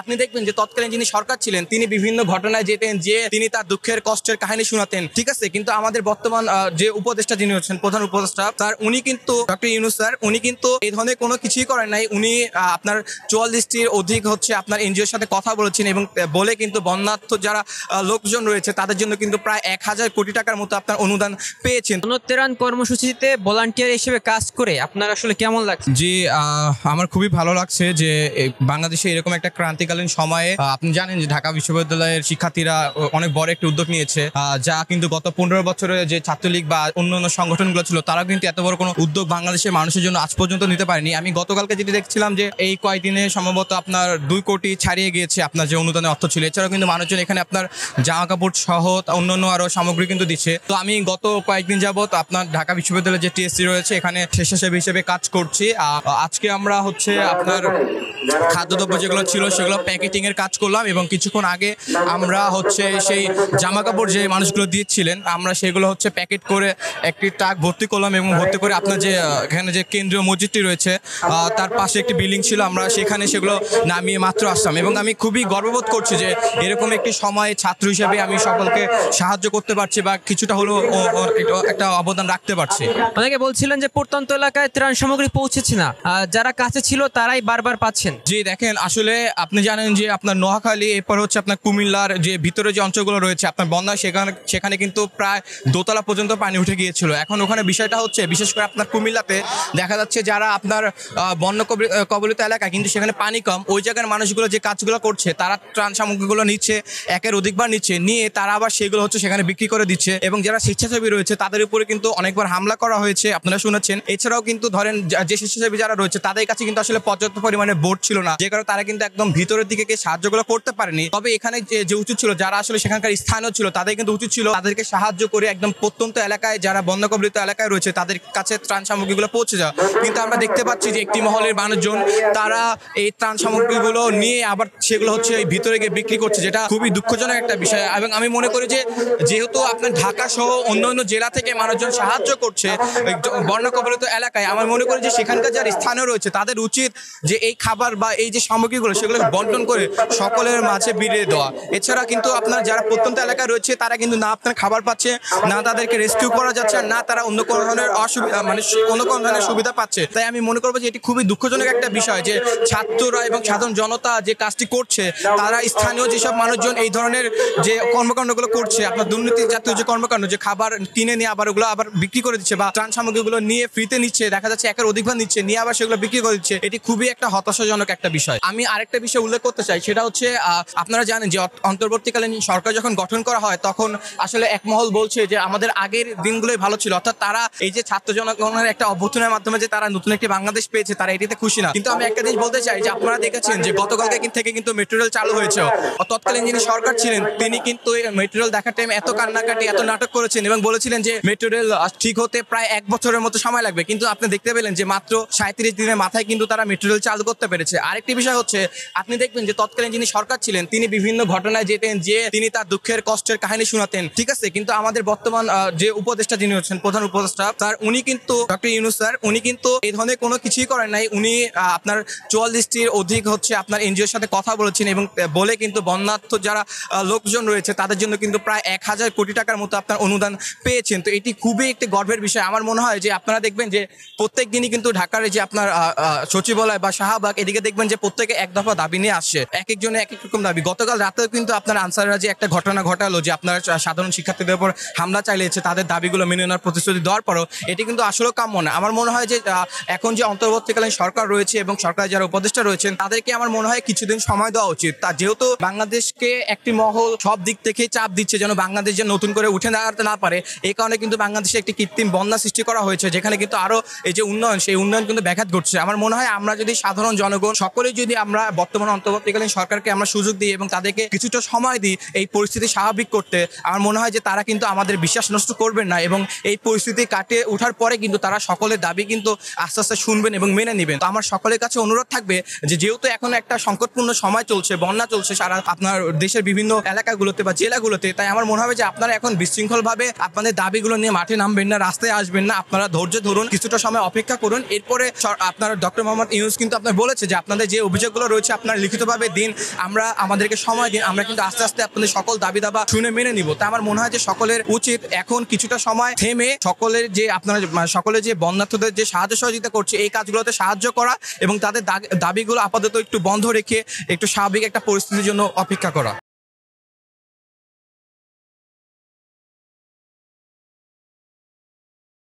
আপনি দেখবেন যে তৎকালীন যিনি সরকার ছিলেন তিনি বিভিন্ন ঘটনায় যেতেন, যে তিনি তার দুঃখের কষ্টের কাহিনী শোনাতেন, ঠিক আছে। কিন্তু আমাদের বর্তমান যে উপদেষ্টা যিনি হচ্ছেন, প্রধান উপদেষ্টা স্যার, উনি কিন্তু ডক্টর ইউনূস স্যার, উনি কিন্তু এই ধরনের কোনো কিছুই করেন নাই। উনি আপনার 44টির অধিক হচ্ছে আপনার এনজিওর সাথে কথা বলেছেন এবং বলে কিন্তু বন্যার্থ যারা লোকজন রয়েছে তাদের জন্য কিন্তু প্রায় 1000 কোটি টাকার মতো আপনার অনুদান পেয়েছেন। জনত্রাণ কর্মসূচিতে ভলান্টিয়ার হিসেবে কাজ করে আপনার আসলে কেমন লাগছে? জি, আমার খুবই ভালো লাগছে যে বাংলাদেশে এরকম একটা ক্রান্তিকালীন সময়ে আপনি জানেন যে ঢাকা বিশ্ববিদ্যালয়ের শিক্ষার্থীরা অনেক বড় একটা উদ্যোগ নিয়েছে, যা কিন্তু গত 15 বছরে যে ছাত্রলীগ বা অন্যান্য সংগঠনগুলো ছিল তারা কিন্তু এত বড় কোনো উদ্যোগ বাংলাদেশের মানুষের জন্য আজ পর্যন্ত নিতে পারেনি। আমি গতকালকে যেটি দেখছিলাম যে এই কয়েকদিনে সম্ভবত আপনার 2 কোটি ছাড়িয়ে গিয়েছে আপনার যে অনুদানের অর্থ ছিল। এছাড়াও কিন্তু মানুষজন এখানে আপনার জামা কাপড় সহ অন্যান্য আরো সামগ্রী কিন্তু দিচ্ছে। তো আমি গত কয়েকদিন যাবত আপনার ঢাকা বিশ্ববিদ্যালয়ের যে টিএসসি রয়েছে এখানে স্বেচ্ছাসেবী হিসেবে কাজ করছি। আজকে আমরা হচ্ছে আপনার খাদ্যদ্রব্য যেগুলো ছিল সেগুলো প্যাকেটিং এর কাজ করলাম এবং কিছুক্ষণ আগে আমরা হচ্ছে সেই জামা কাপড় যে মানুষগুলো দিচ্ছিলেন আমরা সেগুলো হচ্ছে প্যাকেট করে একটি ট্রাক ভর্তি করলাম এবং ভর্তি করে আপনার যে এখানে যে কেন্দ্রীয় মসজিদটি রয়েছে তার পাশে একটি বিল্ডিং ছিল, আমরা সেখানে সেগুলো নামিয়ে মাত্র আসলাম। এবং আমি খুবই গর্ববোধ করছি যে এরকম একটি সময় ছাত্র হিসেবে আমি সকলকে সাহায্য করতে পারছি বা কিছুটা হলেও একটা অবদান রাখতে পারছি। অনেকে বলছিলেন যে প্রত্যন্ত এলাকায় ত্রাণ সামগ্রী পৌঁছেছে না, যারা কাছে ছিল তারাই বারবার পাচ্ছেন। জি দেখেন, আসলে আপনি জানেন যে আপনার নোয়াখালী, এরপর হচ্ছে আপনার কুমিল্লার যে ভিতরে যে অঞ্চলগুলো রয়েছে আপনার বন্যা, সেখানে কিন্তু প্রায় দোতলা পর্যন্ত পানি উঠে গিয়েছিল। এখন ওখানে বিষয়টা হচ্ছে বিশেষ করে আপনার কুমিল্লাতে দেখা যাচ্ছে যারা আপনার বন্যা কবলিত এলাকা কিন্তু সেখানে পানি কম, ওই জায়গার মানুষগুলো যে কাজগুলো করছে তারা ত্রাণ সামগ্রীগুলো নিচ্ছে, একের অধিকবার নিচ্ছে, নিয়ে তারা আবার সেগুলো হচ্ছে সেখানে বিক্রি করে দিচ্ছে। এবং যারা স্বেচ্ছাসেবী রয়েছে তাদের উপরে কিন্তু অনেকবার হামলা করা হয়েছে, আপনারা শুনেছেন। এছাড়াও কিন্তু ধরেন যে স্বেচ্ছাসেবী যারা রয়েছে তাদের কাছে কিন্তু আসলে পর্যাপ্ত পরিমাণে বোর্ড ছিল না, যে কারণে তারা কিন্তু একদম ভিতরের দিকে গিয়ে সাহায্যগুলো করতে পারেনি। তবে এখানে যে উচিত ছিল, যারা আসলে সেখানকার স্থানীয় ছিল তাদের কিন্তু উচিত ছিল তাদেরকে সাহায্য করে একদম প্রত্যন্ত এলাকায় যারা বন্যা কবলিত এলাকায় রয়েছে তাদের কাছে ত্রাণ সামগ্রীগুলো পৌঁছে যাওয়া। কিন্তু আমরা দেখতে পাচ্ছি যে একটি মহলের মানুষজন তারা এই ত্রাণ সামগ্রীগুলো নিয়ে আবার সেগুলো হচ্ছে এই ভিতরে গিয়ে বিক্রি করছে, যেটা খুবই দুঃখজনক একটা বিষয়। এবং আমি মনে করি যে যেহেতু আপনার ঢাকা সহ অন্য জেলা থেকে মানুষজন সাহায্য করছে বন্যা কবলিত এলাকায়, আমার মনে করি যে সেখানকার যারা স্থানীয় রয়েছে তাদের উচিত যে এই খাবার বা এই যে সামগ্রীগুলো সেগুলো বন্টন করে সকলের মাঝে বিলিয়ে দেওয়া। এছাড়া কিন্তু আপনার যারা প্রত্যন্ত এলাকায় রয়েছে তারা কিন্তু না আপনার খাবার পাচ্ছে, না তাদেরকে রেস্কিউ করা যাচ্ছে, না তারা অন্য কোনো ধরনের অসুবিধা মানে অন্য কোনো ধরনের সুবিধা পাচ্ছে। তাই আমি মনে করবো যে এটি খুবই দুঃখজনক একটা বিষয় যে ছাত্ররা এবং সাধারণ জনতা যে কাজটি করছে তারা স্থানীয় যেসব মানুষজন এই ধরনের যে কর্মকাণ্ডগুলো করছে, আপনার দুর্নীতি জাতীয় যে কর্মকাণ্ড, যে খাবার কিনে নিয়ে আবার ওগুলো আবার বিক্রি করে দিচ্ছে বা ত্রাণ সামগ্রীগুলো নিয়ে ফ্রিতে নিচ্ছে, দেখা যাচ্ছে একের অধিকবার নিচ্ছে, নিয়ে আবার সেগুলো বিক্রি করে দিচ্ছে, এটি খুবই একটা হতাশাজনক একটা বিষয়। আমি আরেকটা বিষয় উল্লেখ করতে চাই, সেটা হচ্ছে আপনারা জানেন যে অন্তর্বর্তীকালীন সরকার যখন গঠন করা হয় তখন আসলে এক মহল বলছে যে আমাদের আগের দিনগুলোই ভালো ছিল, অর্থাৎ তারা এই যে ছাত্র জনগণের একটা অভ্যুত্থানের মাধ্যমে যে তারা নতুন একটি বাংলাদেশ পেয়েছে তারা এটিতে খুশি না। কিন্তু আমি একটা জিনিস বলতে চাই যে আপনারা দেখেছেন যে গতকালকে থেকে কিন্তু মেট্রো রেল চালু হয়েছে। তৎকালীন যিনি সরকার ছিলেন তিনি কিন্তু মেট্রো রেল দেখার টাইমে এত কান্নাকাটি এত নাটক করেছেন এবং বলেছিলেন যে মেট্রো রেল ঠিক হতে প্রায় 1 বছরের মতো সময় লাগবে, কিন্তু আপনি দেখতে পেলেন যে মাত্র 37 দিনের মাথায় কিন্তু তারা মেট্রো রেল চালু করতে পেরেছে। আরেকটি বিষয় হচ্ছে আপনি দেখবেন যে তৎকালীন যিনি সরকার ছিলেন তিনি বিভিন্ন ঘটনায় যেতেন, যে তিনি তার দুঃখের কষ্টের কাহিনী শোনাতেন, ঠিক আছে। কিন্তু আমাদের বর্তমান যে উপদেষ্টা যিনি হচ্ছেন, প্রধান উপদেষ্টা স্যার, উনি কিন্তু ডক্টর ইউনূস স্যার, উনি কিন্তু এই ধরনের কোনো কিছুই করেন নাই। উনি আপনার 44টির অধিক হচ্ছে আপনার এনজিওর সাথে কথা বলেছেন এবং বলে কিন্তু বন্যার্থ যারা লোকজন রয়েছে তাদের জন্য কিন্তু প্রায় 1000 কোটি টাকার মতো আপনার অনুদান পেয়েছেন। তো এটি খুবই একটি গর্বের বিষয়। আমার মনে হয় যে আপনারা দেখবেন যে প্রত্যেক দিনই কিন্তু ঢাকার যে আপনার সচিবালয় বা শাহবাগ এদিকে দেখবেন যে প্রত্যেকে এক দফা দাবি নিয়ে আসছে, এক একজনে এক এক রকম দাবি। গতকাল রাতেও কিন্তু আপনার আনসাররা যে একটা ঘটনা ঘটালো যে আপনার সাধারণ শিক্ষার্থীদের উপর হামলা চালিয়েছে, তাদের দাবিগুলো মেনে নেওয়ার প্রতিশ্রুতি দেওয়ার পরও এটি কিন্তু আসলে কাম্য না। আমার মনে হয় যে এখন যে অন্তর্বর্তীকালীন সরকার রয়েছে এবং সরকার যারা উপদেষ্টা রয়েছেন তাদেরকে আমার মনে হয় কিছুদিন সময় দেওয়া উচিত। তা যেহেতু বাংলাদেশকে একটি মহল সব দিক থেকে চাপ দিচ্ছে যেন বাংলাদেশ যে নতুন করে উঠে দাঁড়াতে না পারে, এই কারণে কিন্তু বাংলাদেশে একটি কৃত্রিম বন্যা সৃষ্টি করা হয়েছে, যেখানে কিন্তু আরো এই যে উন্নয়ন সেই উন্নয়ন কিন্তু ব্যাঘাত ঘটছে। আমার মনে হয় আমরা যদি সাধারণ জনগণ সকলেই যদি আমরা বর্তমান অন্তর্বর্তীকালীন সরকারকে আমরা সুযোগ দিই এবং তাদেরকে কিছুটা সময় দিই এই পরিস্থিতি স্বাভাবিক করতে, আমার মনে হয় যে তারা কিন্তু আমাদের বিশ্বাস নষ্ট করবেন না এবং এই পরিস্থিতি কাটিয়ে ওঠার পরে কিন্তু তারা সকলের দাবি কিন্তু আস্তে আস্তে শুনবেন এবং মেনে নেবেন। তো আমার সকলের কাছে অনুরোধ থাকবে যে যেহেতু এখন একটা সংকটপূর্ণ সময় চলছে, বন্যা চলছে সারা আপনার দেশের বিভিন্ন এলাকাগুলোতে বা জেলাগুলোতে, তাই আমার মনে হবে যে আপনারা এখন বিশৃঙ্খলভাবে আপনাদের দাবিগুলো নিয়ে মাঠে নামবেন না, রাস্তায় আসবেন না, আপনারা ধৈর্য ধরুন, কিছুটা সময় অপেক্ষা করুন। এরপরে আপনার ডক্টর মোহাম্মদ ইউনূস কিন্তু আপনার বলেছে যে আপনাদের যে অভিযোগগুলো রয়েছে আপনার লিখিতভাবে দিন, আমরা আমাদেরকে সময় দিন, আমরা কিন্তু আস্তে আস্তে আপনাদের সকল দাবি দাবা শুনে মেনে নিব। তা আমার মনে হয় যে সকলের উচিত এখন কিছুটা সময় থেমে সকলের যে আপনারা সকলে যে বন্যার্থদের যে সাহায্য সহযোগিতা করছে এই কাজগুলোতে সাহায্য করা এবং তাদের দাবিগুলো আপাতত একটু বন্ধ রেখে একটু স্বাভাবিক একটা পরিস্থিতির জন্য অপেক্ষা করা।